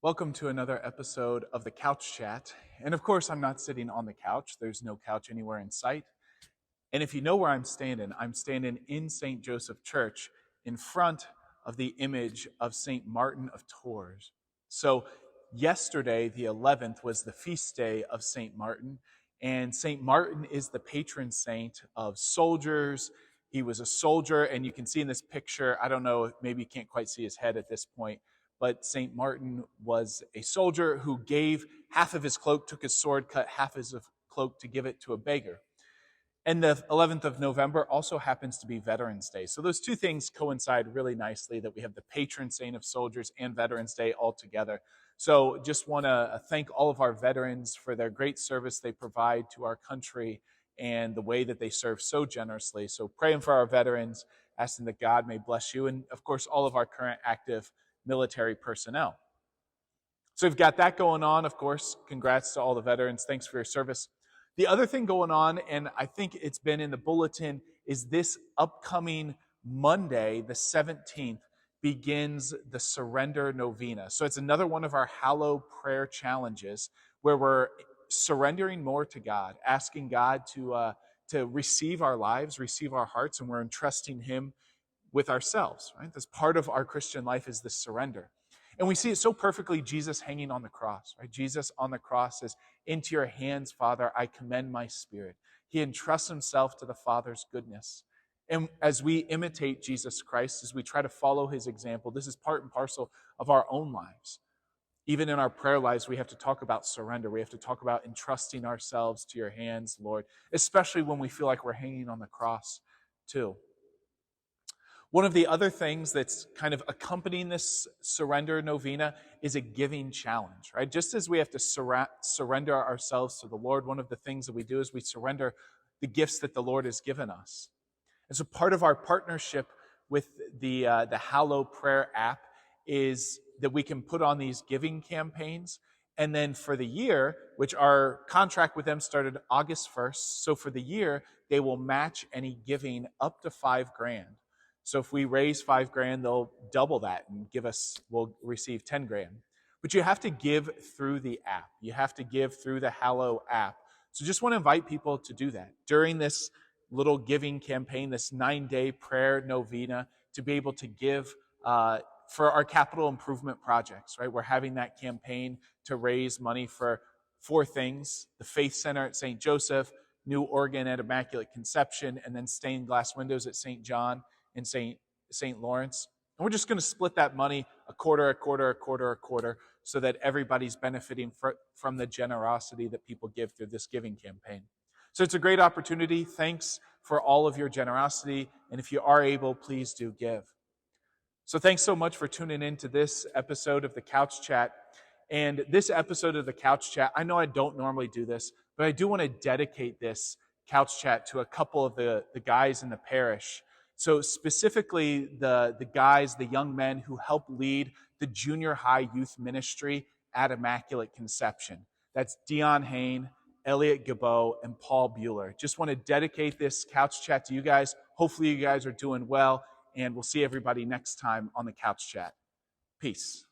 Welcome to another episode of the Couch Chat. And of course, I'm not sitting on the couch. There's no couch anywhere in sight. And if you know where I'm standing in St. Joseph Church in front of the image of St. Martin of Tours. So yesterday, the 11th, was the feast day of St. Martin. And St. Martin is the patron saint of soldiers. He was a soldier, and you can see in this picture, I don't know, maybe you can't quite see his head at this point, but St. Martin was a soldier who gave half of his cloak, took his sword, cut half his cloak to give it to a beggar. And the 11th of November also happens to be Veterans Day. So those two things coincide really nicely, that we have the patron saint of soldiers and Veterans Day all together. So just want to thank all of our veterans for their great service they provide to our country and the way that they serve so generously. So praying for our veterans, asking that God may bless you, and of course all of our current active military personnel. So we've got that going on, of course. Congrats to all the veterans. Thanks for your service. The other thing going on, and I think it's been in the bulletin, is this upcoming Monday, the 17th, begins the Surrender Novena. So it's another one of our Hallow prayer challenges where we're surrendering more to God, asking God to receive our lives, receive our hearts, and we're entrusting Him with ourselves, right? That's part of our Christian life, is this surrender. And we see it so perfectly, Jesus hanging on the cross, right? Jesus on the cross says, "Into your hands, Father, I commend my spirit." He entrusts himself to the Father's goodness. And as we imitate Jesus Christ, as we try to follow his example, this is part and parcel of our own lives. Even in our prayer lives, we have to talk about surrender. We have to talk about entrusting ourselves to your hands, Lord, especially when we feel like we're hanging on the cross too. One of the other things that's kind of accompanying this Surrender Novena is a giving challenge, right? Just as we have to surrender ourselves to the Lord, one of the things that we do is we surrender the gifts that the Lord has given us. And so part of our partnership with the Hallow Prayer app is that we can put on these giving campaigns. And then for the year, which our contract with them started August 1st, so for the year, they will match any giving up to $5,000. So if we raise $5,000, they'll double that and we'll receive $10,000. But you have to give through the app. You have to give through the Hallow app. So just want to invite people to do that during this little giving campaign, this 9-day prayer novena, to be able to give for our capital improvement projects, right? We're having that campaign to raise money for 4 things: the Faith Center at St. Joseph, new organ at Immaculate Conception, and then stained glass windows at St. John in St. Lawrence. And we're just going to split that money a quarter, so that everybody's benefiting from the generosity that people give through this giving campaign. So it's a great opportunity. Thanks for all of your generosity. And if you are able, please do give. So thanks so much for tuning in to this episode of the Couch Chat. And this episode of the Couch Chat, I know I don't normally do this, but I do want to dedicate this Couch Chat to a couple of the guys in the parish. So specifically the guys, the young men who help lead the junior high youth ministry at Immaculate Conception. That's Dion Hain, Elliot Gabot, and Paul Bueller. Just want to dedicate this Couch Chat to you guys. Hopefully you guys are doing well, and we'll see everybody next time on the Couch Chat. Peace.